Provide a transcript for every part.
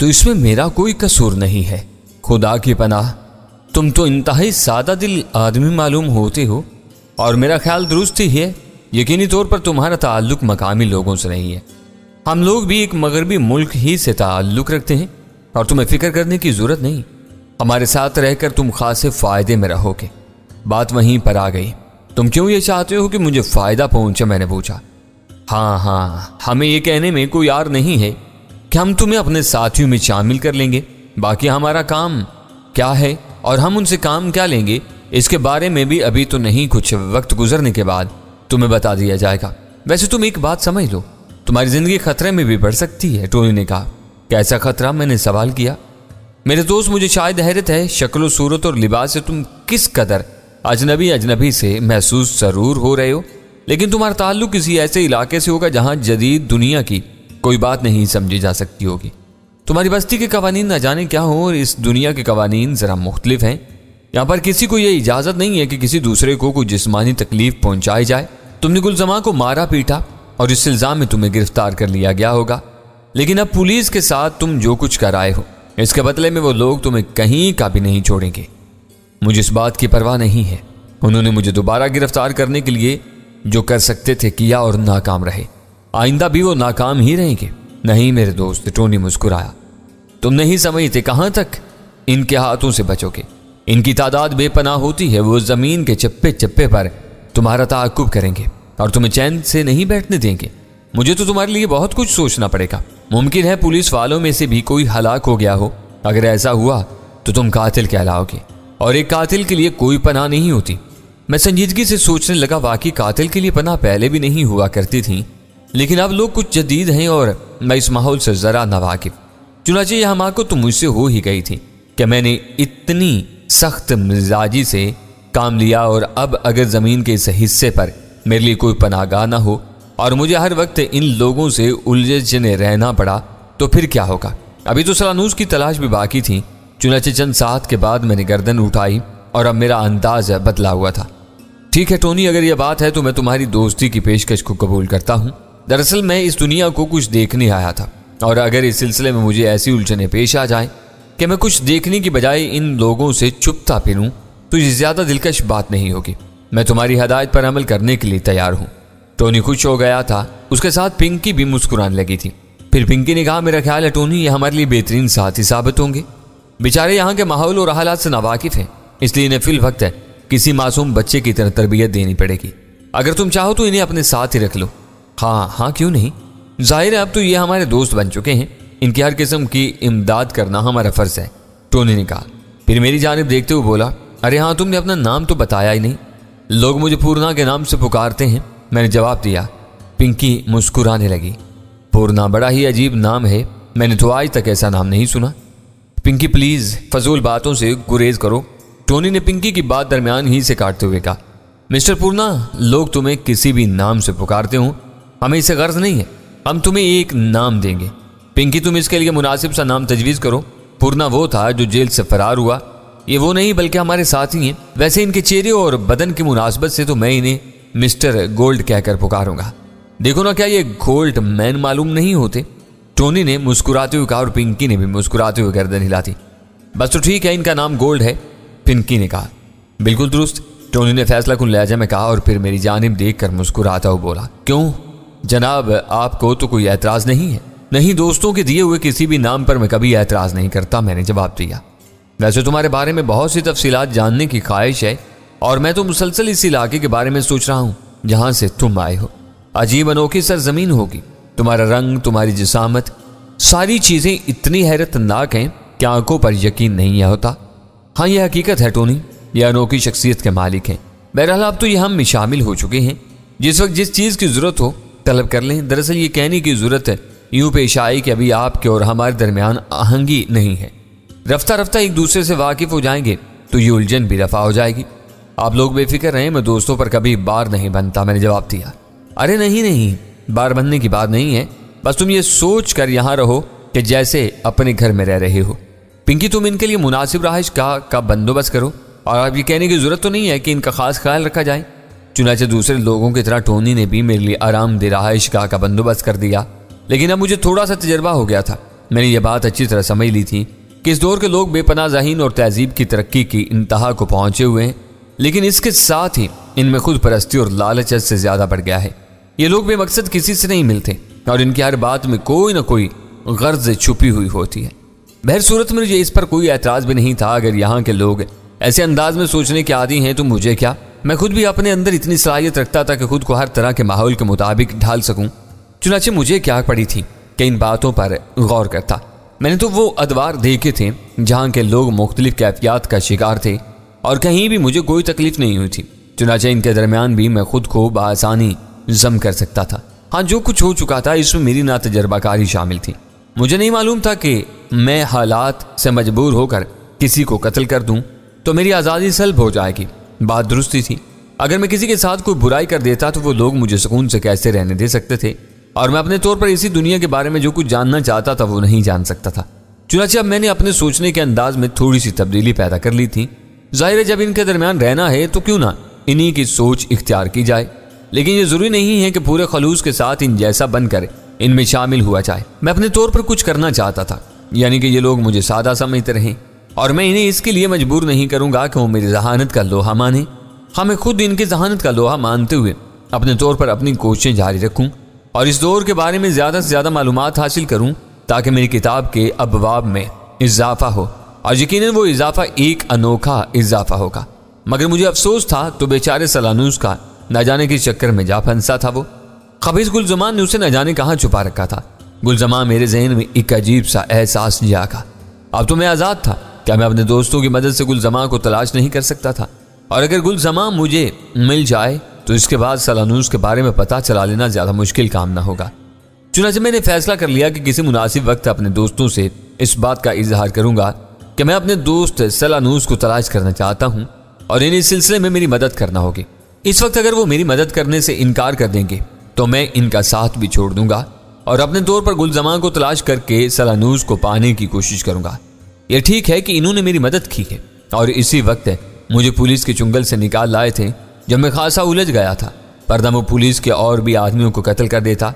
تو اس میں میرا کوئی قصور نہیں ہے۔ خدا کی پناہ، تم تو انتہائی سادہ دل آدمی معلوم ہوتے ہو، اور میرا خیال درست ہی ہے۔ یقینی طور پر تمہارا تعلق مقامی لوگوں سے نہیں ہے۔ ہم لوگ بھی ایک مغربی ملک ہی سے تعلق رکھتے ہیں، اور تمہیں فکر کرنے کی ضرورت نہیں۔ ہمارے ساتھ رہ کر تم خاصے فائدے میں رہو گے۔ بات وہیں پر آ گئی، تم کیوں یہ چاہتے ہو کہ مجھے فائدہ پہنچے؟ میں نے پوچھا۔ ہاں، ہمیں یہ کہنے میں کوئی عار نہیں ہے کہ ہم تمہیں اپنے ساتھیوں میں شامل کر لیں گے۔ باقی ہمارا کام کیا ہے اور ہم ان سے کام کیا لیں گے، اس کے بارے میں بھی ابھی تو نہیں، کچھ وقت گزرنے کے بعد تمہیں بتا دیا جائے گا۔ ویسے تم ایک بات سمجھ لو، تمہاری زندگی خطرے میں بھی پڑ سکتی ہے۔ ٹونی نے کہا۔ کیسا خطرہ؟ میں نے سوال کیا۔ میرے دوست، مجھے شاید حیرت ہے، شکل و صورت اور لباس سے تم کس قدر اجنبی سے محسوس ضرور ہو رہے ہو، لیکن تمہارا تعلق کسی ایسے علاقے سے ہوگا جہاں جدید دنیا کی کوئی بات نہیں سمجھی جا سکتی ہوگی۔ تمہاری بستی کے قوانین نہ جانے کیا ہوں، اور اس دنیا کے قوانین ذرا مختلف ہیں۔ یہاں پر کسی کو یہ اجازت نہیں ہے کہ کسی دوسرے کو کوئی جسمانی تکلیف پہنچائی جائے۔ تم نے گلزماں کو مارا پیٹا اور اس الزام میں تمہیں گرفتار کر لیا گیا ہوگا، لیکن اب پولیس کے ساتھ تم جو کچھ کر آئے ہو، اس کے بدلے میں وہ لوگ تمہیں کہیں کا بھی نہیں چھوڑیں گے۔ مجھے اس بات کی پرواہ نہیں ہے۔ انہوں نے مجھے دوبارہ گرفتار کرنے کے لیے جو کر سکتے تھے کیا اور ناکام رہے۔ آئندہ بھی وہ ناکام ہی رہیں گے۔ نہیں میرے دوست، ٹونی مسکرایا، تم نہیں سمجھتے کہاں تک ان کے ہاتھوں سے بچو گے۔ ان کی تعداد بے پناہ ہوتی ہے۔ وہ زمین کے چپے چپے پر تمہارا تعاقب کریں گے اور تمہیں چین سے نہیں بیٹھنے دیں گے۔ مجھے تو تمہارے لیے بہت کچھ سوچنا پڑے گا۔ ممکن ہے پولیس والوں میں سے بھی کوئی ہلاک ہو گیا ہو۔ اگر ایسا ہوا تو تم قاتل کہلاؤ گے، اور ایک قاتل کے لیے کوئی پناہ نہیں ہوتی۔ میں سنجیدگی سے سوچنے لگا، واقعی قاتل کے لیے پناہ پہلے بھی نہیں ہوا کرتی تھی، لیکن اب لوگ کچھ جدید ہیں اور میں اس ماحول سے ذرا ناواقف۔ چنانچہ یہ حماقت تو مجھ سے ہو ہی گئی تھی کہ میں نے اتنی سخت مزاجی سے کام لیا، اور اب اگر زمین کے اس حصے پر میرے لیے کوئی پناہ گاہ نہ ہو اور مجھے ہر وقت ان لوگوں سے الجھنے رہنا پڑا تو پھر کیا ہوگا؟ ابھی تو سلانوس کی تلاش بھی باقی تھی۔ چنانچہ چند ساتھ کے بعد میں نے گردن اٹھائی اور اب میرا انداز بدلا ہوا تھا۔ ٹھیک ہے ٹونی، اگر یہ بات ہے تو میں تمہاری دوستی کی پیشکش کو قبول کرتا ہوں۔ دراصل میں اس دنیا کو کچھ دیکھنے آیا تھا، اور اگر اس سلسلے میں مجھے ایسی الجھنیں پیش آ جائیں کہ میں کچھ دیکھنے کی بجائے ان لوگوں سے چھپتا پھروں تو یہ زیادہ دلکش بات نہیں ہوگی۔ میں تمہاری ہدایت پر عمل کرنے کے لیے تیار ہوں۔ ٹونی خوش ہو گیا تھا، اس کے ساتھ پنکی بھی مسکرانے لگی تھی۔ پھر پنکی نے کہا، میرا خیال ہے ٹونی یہ ہمارے لیے بہترین ساتھی ثابت ہوں گے۔ بیچارے یہاں کے ماحول اور حالات سے ناواقف ہیں، اس لیے انہیں فی الوقت کسی معصوم بچے کی طرح تربیت دینی پڑے گی۔ اگر تم چاہو تو انہیں اپنے ساتھ ہی رکھ لو۔ ہاں کیوں نہیں؟ ظاہر ہے اب تو یہ ہمارے دوست بن چکے ہیں، ان کی ہر قسم کی امداد کرنا ہمارا فرض ہے، ٹونی نے کہا۔ پھر میری جانب دیکھتے ہوئے بولا، ارے ہاں تم نے اپنا نام تو بتایا ہی نہیں۔ لوگ مجھے پورنا کے نام سے پکارتے ہیں، میں نے جواب دیا۔ پنکی مسکرانے لگی۔ پورنا بڑا ہی عجیب نام ہے، میں نے تو آج تک ایسا نام نہیں سنا۔ پنکی پلیز فضول باتوں سے گریز کرو، ٹونی نے پنکی کی بات درمیان ہی سے کاٹتے ہوئے کہا۔ مسٹر پورنا، لوگ تمہیں کسی بھی نام سے پکارتے ہوں، ہمیں اسے غرض نہیں ہے، ہم تمہیں ایک نام دیں گے۔ پنکی تم اس کے لیے مناسب سا نام تجویز کرو۔ پورنا وہ تھا جو جیل سے فرار ہوا، یہ وہ نہیں بلکہ ہمارے ساتھی ہیں۔ ویسے ان کے چہرے اور بدن کی مناسبت سے تو میں انہیں مسٹر گولڈ کہہ کر پکاروں گا۔ دیکھو نا، کیا یہ گولڈ مین معلوم نہیں ہوتے؟ ٹونی نے مسکراتے ہوئے کہا، اور پنکی نے بھی مسکراتے ہوئے گردن ہلا دی۔ بس تو ٹھیک ہے، ان کا نام گولڈ ہے، پنکی نے کہا۔ بالکل درست، ٹونی نے فیصلہ کن لہجے میں کہا، اور پھر میری جانب دیکھ کر مسکراتا ہوا بولا، کیوں جناب، آپ کو تو کوئی اعتراض نہیں ہے؟ نہیں، دوستوں کے دیے ہوئے کسی بھی نام پر میں کبھی اعتراض نہیں کرتا، میں نے جواب دیا۔ ویسے تمہارے بارے میں بہت سی تفصیلات جاننے کی خواہش ہے، اور میں تو مسلسل اس علاقے کے بارے میں سوچ رہا ہوں جہاں سے تم آئے ہو۔ عجیب انوکھی سرزمین ہوگی، تمہارا رنگ، تمہاری جسامت، ساری چیزیں اتنی حیرت ناک ہیں کہ آنکھوں پر یقین نہیں ہوتا۔ ہاں یہ حقیقت ہے ٹونی، یہ انوکھی شخصیت کے مالک ہیں۔ بہرحال اب تو یہ ہم میں شامل ہو چکے ہیں، جس وقت جس چیز کی ضرورت ہو طلب کر لیں۔ دراصل یہ کہنے کی ضرورت ہے یوں پیش آئی کہ ابھی آپ کے اور ہمارے درمیان آہنگی نہیں ہے، رفتہ رفتہ ایک دوسرے سے واقف ہو جائیں گے تو یہ الجھن بھی رفع ہو جائے گی۔ آپ لوگ بے فکر رہیں، میں دوستوں پر کبھی بار نہیں بنتا، میں نے جواب دیا۔ ارے نہیں، بار بننے کی بات نہیں ہے، بس تم یہ سوچ کر یہاں رہو کہ جیسے اپنے گھر میں رہ رہے ہو۔ پنکی تم ان کے لیے مناسب رہائش گاہ کا بندوبست کرو، اور اب یہ کہنے کی ضرورت تو نہیں ہے کہ ان کا خاص خیال رکھا جائے۔ چنانچہ دوسرے لوگوں کی طرح ٹونی نے بھی میرے لیے آرام دہ رہائش گاہ کا بندوبست کر دیا، لیکن اب مجھے تھوڑا سا تجربہ ہو گیا تھا۔ میں نے یہ بات اچھی طرح سمجھ لی تھی کہ اس دور کے لوگ بے پناہ ذہین اور تہذیب کی ترقی کی انتہا کو پہنچے ہوئے ہیں، لیکن اس کے ساتھ ہی ان میں خود پرستی اور لالچ سے زیادہ بڑھ گیا ہے۔ یہ لوگ بے مقصد کسی سے نہیں ملتے اور ان کی ہر بات میں کوئی نہ کوئی غرض چھپی ہوئی ہوتی ہے۔ بہر صورت میں مجھے اس پر کوئی اعتراض بھی نہیں تھا۔ اگر یہاں کے لوگ ایسے انداز میں سوچنے کے عادی ہیں تو مجھے کیا؟ میں خود بھی اپنے اندر اتنی صلاحیت رکھتا تھا کہ خود کو ہر طرح کے ماحول کے مطابق ڈھال سکوں۔ چنانچہ مجھے کیا پڑی تھی کہ ان باتوں پر غور کرتا۔ میں نے تو وہ ادوار دیکھے تھے جہاں کے لوگ مختلف کیفیات کا شکار تھے اور کہیں بھی مجھے کوئی تکلیف نہیں ہوئی تھی۔ چنانچہ ان کے درمیان بھی میں خود کو بآسانی ضم کر سکتا تھا۔ ہاں، جو کچھ ہو چکا تھا اس میں میری ناتجربہ کاری شامل تھی۔ مجھے نہیں معلوم تھا کہ میں حالات سے مجبور ہو کر کسی کو قتل کر دوں تو میری آزادی سلب ہو جائے گی۔ بات درستی تھی۔ اگر میں کسی کے ساتھ کوئی برائی کر دیتا تو وہ لوگ مجھے سکون سے کیسے رہنے دے سکتے تھے، اور میں اپنے طور پر اسی دنیا کے بارے میں جو کچھ جاننا چاہتا تھا وہ نہیں جان سکتا تھا۔ چنانچہ اب میں نے اپنے سوچنے کے انداز میں تھوڑی سی تبدیلی پیدا کر لی تھی۔ ظاہر ہے جب ان کے درمیان رہنا ہے تو کیوں نہ انہی کی سوچ اختیار کی جائے، لیکن یہ ضروری نہیں ہے کہ پورے خلوص کے ساتھ ان جیسا بن کر ان میں شامل ہوا جائے۔ میں اپنے طور پر کچھ کرنا چاہتا تھا، یعنی کہ یہ لوگ مجھے سادہ سمجھتے رہیں، اور میں انہیں اس کے لیے مجبور نہیں کروں گا کہ وہ میری ذہانت کا لوہا مانیں۔ ہاں، میں خود ان کی ذہانت کا لوہا مانتے ہوئے اپنے طور پر اپنی کوششیں جاری رکھوں اور اس دور کے بارے میں زیادہ سے زیادہ معلومات حاصل کروں تاکہ میری کتاب کے ابواب میں اضافہ ہو، اور یقیناً وہ اضافہ ایک انوکھا اضافہ ہوگا۔ مگر مجھے افسوس تھا تو بیچارے سلانوس کا نہ جانے کے چکر میں جا پھنسا تھا۔ وہ خبیث گلزمان نے اسے نہ جانے کہاں چھپا رکھا تھا۔ گلزمان میرے ذہن میں ایک عجیب سا احساس جاگا۔ اب تو میں آزاد تھا۔ کیا میں اپنے دوستوں کی مدد سے گلزمان کو تلاش نہیں کر سکتا تھا؟ اور اگر گلزمان مجھے مل جائے تو اس کے بعد سلانوس کے بارے میں پتہ چلا لینا زیادہ مشکل کام نہ ہوگا۔ چنانچہ میں نے فیصلہ کر لیا کہ کسی مناسب وقت اپنے دوستوں سے اس بات کا اظہار کروں گا کہ میں اپنے دوست سلانوس کو تلاش کرنا چاہتا ہوں اور انہیں اس سلسلے میں میری مدد کرنا ہوگی۔ اس وقت اگر وہ میری مدد کرنے سے انکار کر دیں گے تو میں ان کا ساتھ بھی چھوڑ دوں گا اور اپنے طور پر گلزمان کو تلاش کر کے سلانوس کو پانے کی کوشش کروں گا۔ یہ ٹھیک ہے کہ انہوں نے میری مدد کی ہے اور اسی وقت مجھے پولیس کے چنگل سے نکال لائے تھے جب میں خاصا الجھ گیا تھا، ورنہ وہ پولیس کے اور بھی آدمیوں کو قتل کر دیتا۔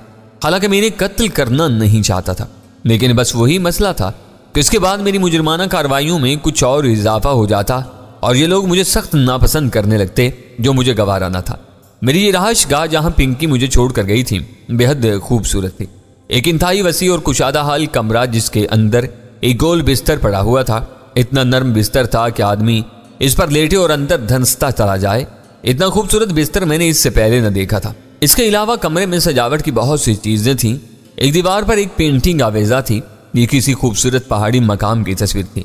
حالانکہ میں انہیں قتل کرنا نہیں چاہتا تھا، لیکن بس وہی مسئلہ تھا کہ اس کے بعد میری مجرمانہ کارروائیوں میں کچھ اور اضافہ ہو جاتا اور یہ لوگ مجھے سخت ناپسند کرنے لگتے، جو مجھے گوارا نہ تھا۔ میری یہ رہائش گاہ جہاں پنکی مجھے چھوڑ کر گئی تھی بے حد خوبصورت تھی۔ ایک انتہائی وسیع اور کشادہ حال کمرہ جس کے اندر ایک گول بستر پڑا ہوا تھا۔ اتنا نرم بستر تھا کہ آدمی اس پر لیٹے اور اندر دھنستا چلا جائے۔ اتنا خوبصورت بستر میں نے اس سے پہلے نہ دیکھا تھا۔ اس کے علاوہ کمرے میں سجاوٹ کی بہت سی چیزیں تھیں۔ ایک دیوار پر ایک پینٹنگ آویزہ تھی۔ یہ کسی خوبصورت پہاڑی مقام کی تصویر تھی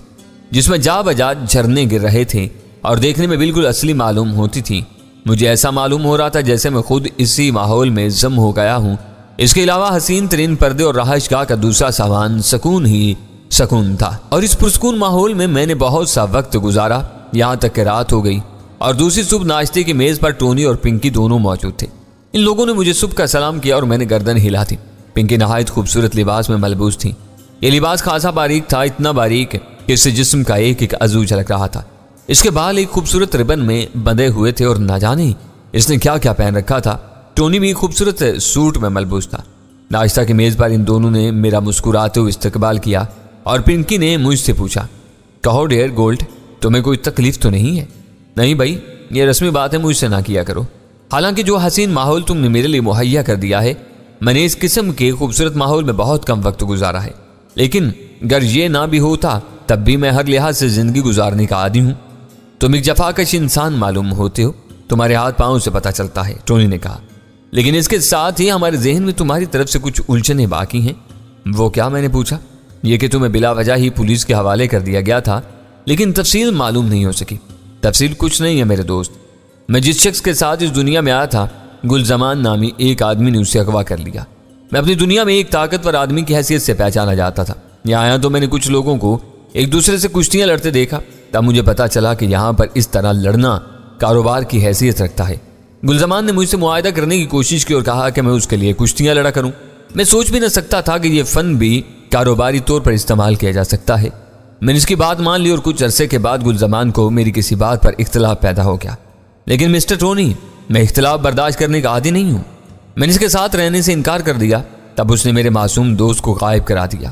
جس میں جا بجا جھرنے گر رہے تھے اور دیکھنے میں بالکل اصلی معلوم ہوتی تھی۔ مجھے ایسا معلوم ہو رہا تھا جیسے میں خود اسی ماحول میں ضم ہو گیا ہوں۔ اس کے علاوہ حسین ترین پردے اور رہائش گاہ کا دوسرا سامان سکون ہی سکون تھا، اور اس پرسکون ماحول میں نے بہت سا وقت گزارا، یہاں تک کہ رات ہو گئی اور دوسری صبح ناشتے کی میز پر ٹونی اور پنکی دونوں موجود تھے۔ ان لوگوں نے مجھے صبح کا سلام کیا اور میں نے گردن ہلا دی۔ پنکی نہایت خوبصورت لباس میں ملبوس تھی۔ یہ لباس خاصا باریک تھا، اتنا باریک کہ اس سے جسم کا ایک ایک عضو جھلک رہا تھا۔ اس کے بال ایک خوبصورت ربن میں بندھے ہوئے تھے اور نہ جانے اس نے کیا کیا پہن رکھا تھا۔ ٹونی بھی خوبصورت سوٹ میں ملبوس تھا۔ ناشتہ کی میز پر ان دونوں نے میرا مسکراتے ہوئے استقبال کیا اور پنکی نے مجھ سے پوچھا، کہو ڈیئر گولڈ، تمہیں کوئی تکلیف تو نہیں ہے؟ نہیں بھائی، یہ رسمی بات ہے، مجھ سے نہ کیا کرو۔ حالانکہ جو حسین ماحول تم نے میرے لیے مہیا کر دیا ہے، میں نے اس قسم کے خوبصورت ماحول میں بہت کم وقت گزارا ہے، لیکن اگر یہ نہ بھی ہوتا تب بھی میں ہر لحاظ سے زندگی گزارنے کا عادی ہوں۔ تم ایک جفاکش انسان معلوم ہوتے ہو، تمہارے ہاتھ پاؤں سے پتہ چلتا ہے، ٹونی نے کہا، لیکن اس کے ساتھ ہی ہمارے ذہن میں تمہاری طرف سے کچھ الجھنیں باقی ہیں۔ وہ کیا؟ میں نے پوچھا۔ یہ کہ تمہیں بلا وجہ ہی پولیس کے حوالے کر دیا گیا تھا، لیکن تفصیل معلوم نہیں ہو سکی۔ تفصیل کچھ نہیں ہے میرے دوست، میں جس شخص کے ساتھ اس دنیا میں آیا تھا، گلزمان نامی ایک آدمی نے اسے اغوا کر لیا۔ میں اپنی دنیا میں ایک طاقتور آدمی کی حیثیت سے پہچانا جاتا تھا۔ یہاں آیا تو میں نے کچھ لوگوں کو ایک دوسرے سے کشتیاں لڑتے دیکھا، تب مجھے پتا چلا کہ یہاں پر اس طرح لڑنا کاروبار کی حیثیت رکھتا ہے۔ گلزمان نے مجھ سے معاہدہ کرنے کی کوشش کی اور کہا کہ میں اس کے لیے کشتیاں لڑا کروں۔ میں سوچ بھی نہ سکتا تھا کہ یہ فن بھی کاروباری طور پر استعمال کیا جا سکتا ہے۔ میں نے اس کی بات مان لی اور کچھ عرصے کے بعد گلزمان کو میری کسی بات پر اختلاف پیدا ہو گیا، لیکن مسٹر ٹونی، میں اختلاف برداشت کرنے کا عادی نہیں ہوں۔ میں نے اس کے ساتھ رہنے سے انکار کر دیا، تب اس نے میرے معصوم دوست کو غائب کرا دیا۔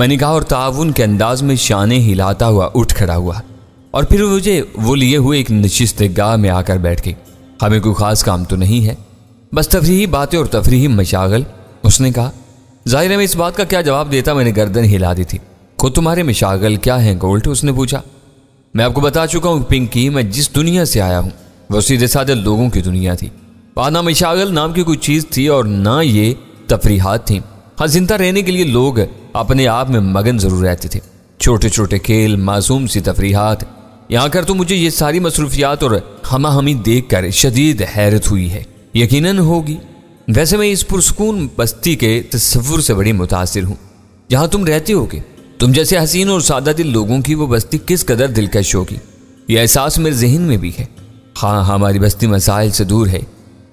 میں نے کہا اور تعاون کے انداز میں شانے ہلاتا ہوا اٹھ کھڑا ہوا اور پھر مجھے وہ لیے ہوئے ایک نشست گاہ میں آ کر بیٹھ گئی۔ ہمیں کوئی خاص کام تو نہیں ہے، بس تفریحی باتیں اور تفریحی مشاغل، اس نے کہا۔ ظاہر ہے میں اس بات کا کیا جواب دیتا، میں نے گردن ہلا دی تھی۔ خود تمہارے مشاغل کیا ہیں گولٹ؟ اس نے پوچھا۔ میں آپ کو بتا چکا ہوں پنکی، میں جس دنیا سے آیا ہوں وہ سیدھے سادے لوگوں کی دنیا تھی۔ وہاں نہ مشاغل نام کی کوئی چیز تھی اور نہ یہ تفریحات تھیں۔ ہاں، زندہ رہنے کے لیے لوگ اپنے آپ میں مگن ضرور رہتے تھے، چھوٹے چھوٹے کھیل، معصوم سی تفریحات۔ یہاں کر تو مجھے یہ ساری مصروفیات اور ہمہ ہمی دیکھ کر شدید حیرت ہوئی ہے، یقیناً ہوگی۔ ویسے میں اس پرسکون بستی کے تصور سے بڑی متاثر ہوں جہاں تم رہتے ہو گے۔ تم جیسے حسین اور سادہ دل لوگوں کی وہ بستی کس قدر دلکش ہوگی، یہ احساس میرے ذہن میں بھی ہے۔ ہاں، ہماری بستی مسائل سے دور ہے،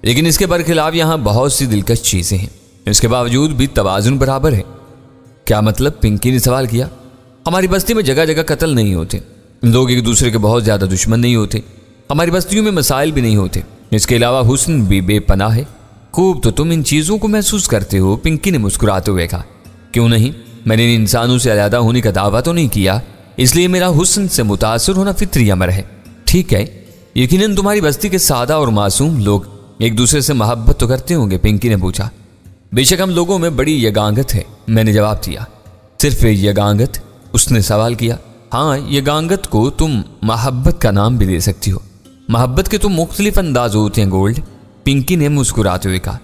لیکن اس کے برخلاف یہاں بہت سی دلکش چیزیں ہیں، اس کے باوجود بھی توازن برابر ہے۔ کیا مطلب؟ پنکی نے سوال کیا۔ ہماری بستی میں جگہ جگہ قتل نہیں ہوتے، لوگ ایک دوسرے کے بہت زیادہ دشمن نہیں ہوتے، ہماری بستیوں میں مسائل بھی نہیں ہوتے، اس کے علاوہ حسن بھی بے پناہ ہے۔ خوب، تو تم ان چیزوں کو محسوس کرتے ہو؟ پنکی نے مسکراتے ہوئے کہا۔ کیوں نہیں، میں نے ان انسانوں سے علیحدہ ہونے کا دعویٰ تو نہیں کیا، اس لیے میرا حسن سے متاثر ہونا فطری امر ہے۔ ٹھیک ہے، یقیناً تمہاری بستی کے سادہ اور معصوم لوگ ایک دوسرے سے محبت تو کرتے ہوں گے؟ پنکی نے پوچھا۔ بے شک ہم لوگوں میں بڑی یگانگت ہے، میں نے جواب دیا۔ صرف یگانگت؟ اس نے سوال کیا۔ ہاں، یگانگت کو تم محبت کا نام بھی دے سکتی ہو۔ محبت کے تو مختلف انداز ہوتے ہیں گولڈ، پنکی نے مسکراتے ہوئے کہا۔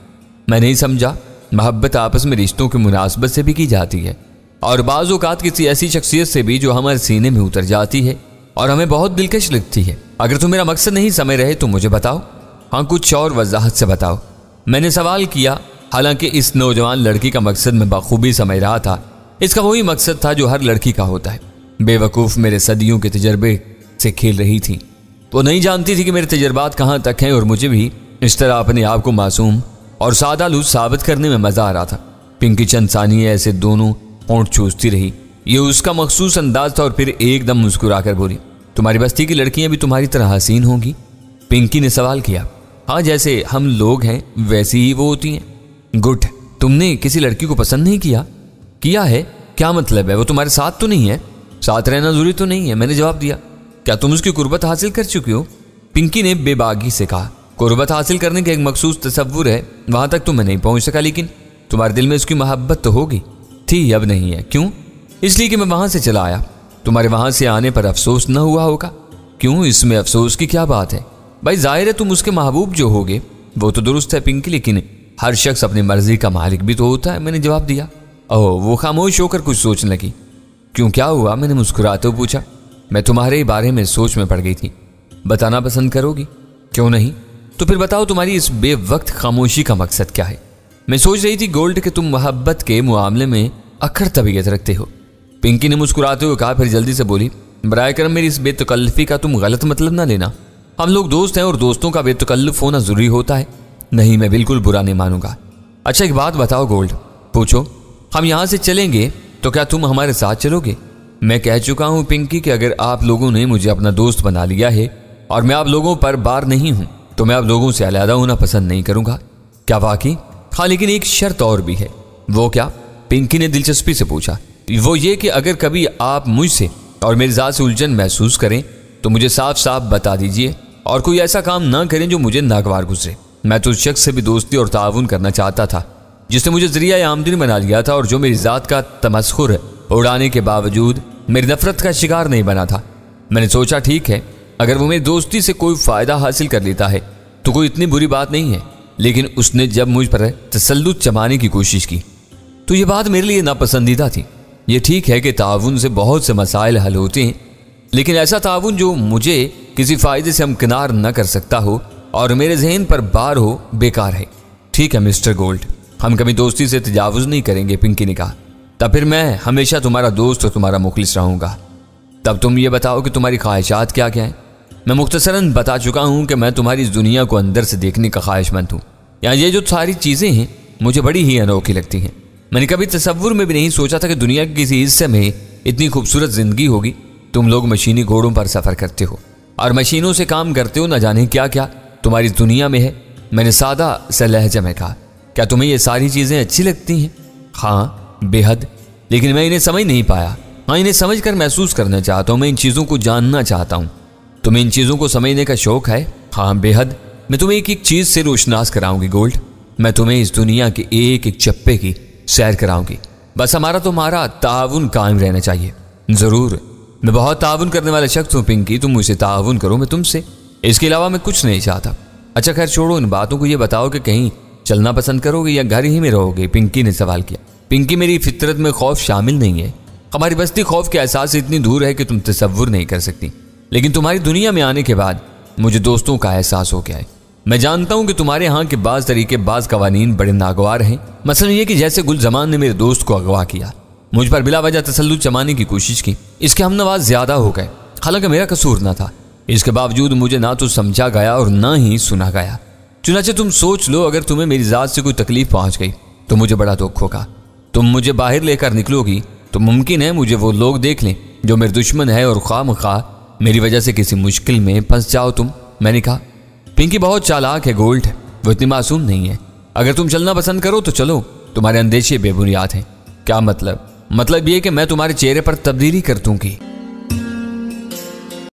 میں نہیں سمجھا۔ محبت آپس میں رشتوں کی مناسبت سے بھی کی جاتی ہے، اور بعض اوقات کسی ایسی شخصیت سے بھی جو ہمارے سینے میں اتر جاتی ہے اور ہمیں بہت دلکش لگتی ہے۔ اگر تم میرا مقصد نہیں سمجھ رہے تو مجھے بتاؤ۔ ہاں، کچھ اور وضاحت سے بتاؤ، میں نے سوال کیا۔ حالانکہ اس نوجوان لڑکی کا مقصد میں بخوبی سمجھ رہا تھا، اس کا وہی مقصد تھا جو ہر لڑکی کا ہوتا ہے۔ بے وقوف میرے صدیوں کے تجربے سے کھیل رہی تھی، وہ نہیں جانتی تھی کہ میرے تجربات کہاں تک ہیں، اور مجھے بھی اس طرح اپنے آپ کو معصوم اور سادہ لوح ثابت کرنے میں مزہ آ رہا تھا۔ پنکی چند ثانیے ایسے دونوں ہونٹ چوستی رہی، یہ اس کا مخصوص انداز تھا، اور پھر ایک دم مسکرا کر بولی، تمہاری بستی کی لڑکیاں بھی تمہاری طرح حسین ہوں گی؟ پنکی نے سوال کیا۔ ہاں، جیسے ہم لوگ ہیں ویسی ہی وہ ہوتی ہیں۔ گڈ، تم نے کسی لڑکی کو پسند نہیں کیا؟ کیا ہے؟ کیا مطلب ہے؟ وہ تمہارے ساتھ تو نہیں ہے؟ ساتھ رہنا ضروری تو نہیں ہے، میں نے جواب دیا۔ کیا تم اس کی قربت حاصل کر چکی ہو؟ پنکی نے بے باکی سے کہا۔ قربت حاصل کرنے کا ایک مخصوص تصور ہے، وہاں تک تو میں نہیں پہنچ سکا، لیکن تمہارے دل میں اس کی محبت تو ہوگی۔ تھی، اب نہیں ہے۔ کیوں؟ اس لیے کہ میں وہاں سے چلا آیا۔ تمہارے وہاں سے آنے پر افسوس نہ ہوا ہوگا؟ کیوں، اس میں افسوس کی کیا بات ہے؟ بھائی ظاہر ہے تم اس کے محبوب جو ہوگے، وہ تو درست ہے پنکی، لیکن ہر شخص اپنی مرضی کا مالک بھی تو ہوتا ہے، میں نے جواب دیا۔ وہ خاموش ہو کر کچھ سوچنے لگی۔ کیوں، کیا ہوا؟ میں نے مسکراتے ہوئے پوچھا۔ میں تمہارے بارے میں سوچ میں پڑ گئی تھی، بتانا پسند کرو گی؟ کیوں نہیں، تو پھر بتاؤ تمہاری اس بے وقت خاموشی کا مقصد کیا ہے؟ میں سوچ رہی تھی گولڈ کہ تم محبت کے معاملے میں اکڑ طبیعت رکھتے ہو، پنکی نے مسکراتے ہوئے کہا، پھر جلدی سے بولی، برائے کرم میری اس بے تکلفی کا تم غلط مطلب نہ لینا، ہم لوگ دوست ہیں اور دوستوں کا بے تکلف ہونا ضروری ہوتا ہے۔ نہیں، میں بالکل برا نہیں مانوں گا۔ اچھا، ایک بات بتاؤ گولڈ۔ پوچھو۔ ہم یہاں سے چلیں گے تو کیا تم ہمارے ساتھ چلو گے؟ میں کہہ چکا ہوں پنکی کہ اگر آپ لوگوں نے مجھے اپنا دوست بنا لیا ہے اور میں آپ لوگوں پر بار نہیں ہوں تو میں آپ لوگوں سے علیحدہ ہونا پسند نہیں کروں گا۔ کیا واقعی؟ ہاں، لیکن ایک شرط اور بھی ہے۔ وہ کیا؟ پنکی نے دلچسپی سے پوچھا۔ وہ یہ کہ اگر کبھی آپ مجھ سے اور میری ذات سے الجھن محسوس کریں تو مجھے صاف صاف بتا دیجئے، اور کوئی ایسا کام نہ کریں جو مجھے ناگوار گزرے۔ میں تو اس شخص سے بھی دوستی اور تعاون کرنا چاہتا تھا جس نے مجھے ذریعہ آمدنی بنا لیا تھا، اور جو میری ذات کا تمسخر اڑانے کے باوجود میری نفرت کا شکار نہیں بنا تھا۔ میں نے سوچا ٹھیک ہے، اگر وہ میری دوستی سے کوئی فائدہ حاصل کر لیتا ہے تو کوئی اتنی بری بات نہیں ہے، لیکن اس نے جب مجھ پر تسلط جمانے کی کوشش کی تو یہ بات میرے لیے ناپسندیدہ تھی۔ یہ ٹھیک ہے کہ تعاون سے بہت سے مسائل حل ہوتے ہیں، لیکن ایسا تعاون جو مجھے کسی فائدے سے ہمکنار نہ کر سکتا ہو اور میرے ذہن پر بار ہو، بیکار ہے۔ ٹھیک ہے مسٹر گولڈ، ہم کبھی دوستی سے تجاوز نہیں کریں گے، پنکی نے کہا۔ تب پھر میں ہمیشہ تمہارا دوست اور تمہارا مخلص رہوں گا۔ تب تم یہ بتاؤ کہ تمہاری خواہشات کیا کیا ہیں؟ میں مختصراً بتا چکا ہوں کہ میں تمہاری اس دنیا کو اندر سے دیکھنے کا خواہش مند ہوں۔ یہاں یہ جو ساری چیزیں ہیں مجھے بڑی ہی انوکھی لگتی ہیں۔ میں نے کبھی تصور میں بھی نہیں سوچا تھا کہ دنیا کے کسی حصے میں اتنی خوبصورت زندگی ہوگی۔ تم لوگ مشینی گھوڑوں پر سفر کرتے ہو اور مشینوں سے کام کرتے ہو، نہ جانے کیا کیا تمہاری دنیا میں ہے۔ میں نے سادہ سے لہجے میں کہا، کیا تمہیں یہ ساری چیزیں اچھی لگتی ہیں؟ ہاں، بے حد، لیکن میں انہیں سمجھ نہیں پایا۔ ہاں، انہیں سمجھ کر محسوس کرنا چاہتا ہوں، میں ان چیزوں کو جاننا چاہتا ہوں۔ تمہیں ان چیزوں کو سمجھنے کا شوق ہے؟ ہاں، بے حد۔ میں تمہیں ایک ایک چیز سے روشناس کراؤں گی گولڈ۔ میں تمہیں اس دنیا کے ایک ایک چپے کی سیر کراؤں گی۔ بس ہمارا تمہارا تعاون قائم رہنا چاہیے۔ ضرور، میں بہت تعاون کرنے والا شخص ہوں پنکی، تم مجھ سے تعاون کرو، میں تم سے اس کے علاوہ میں کچھ نہیں چاہتا۔ اچھا خیر چھوڑو ان باتوں کو، یہ بتاؤ کہ کہیں چلنا پسند کرو گے یا گھر ہی میں رہو گے؟ پنکی نے سوال کیا۔ پنکی، میری فطرت میں خوف شامل نہیں ہے۔ ہماری بستی خوف کے احساس سے اتنی دور ہے کہ تم تصور نہیں کر سکتی، لیکن تمہاری دنیا میں آنے کے بعد مجھے دوستوں کا احساس ہو گیا ہے۔ میں جانتا ہوں کہ تمہارے ہاں کے بعض طریقے، بعض قوانین بڑے ناگوار ہیں۔ مثلا یہ کہ جیسے گلزمان نے میرے دوست کو اغوا کیا، مجھ پر بلا وجہ تسلط جمانے کی کوشش کی، اس کے ہم نواز زیادہ ہو گئے، حالانکہ میرا قصور نہ تھا۔ اس کے باوجود مجھے نہ تو سمجھا گیا اور نہ ہی سنا گیا۔ چنانچہ تم سوچ لو، اگر تمہیں میری ذات سے کوئی تکلیف پہنچ گئی تو مجھے بڑا دکھ ہوگا۔ تم مجھے باہر لے کر نکلو گی تو ممکن ہے مجھے وہ لوگ دیکھ لیں جو میرے دشمن ہے، اور خواہ مخواہ میری وجہ سے کسی مشکل میں پھنس جاؤ تم۔ میں نے کہا، پنکی بہت چالاک ہے گولڈ، وہ اتنی معصوم نہیں ہے۔ اگر تم چلنا پسند کرو تو چلو، تمہارے اندیشے بے بنیاد ہیں۔ کیا مطلب؟ مطلب یہ کہ میں تمہارے چہرے پر تبدیلی کر دوں گی۔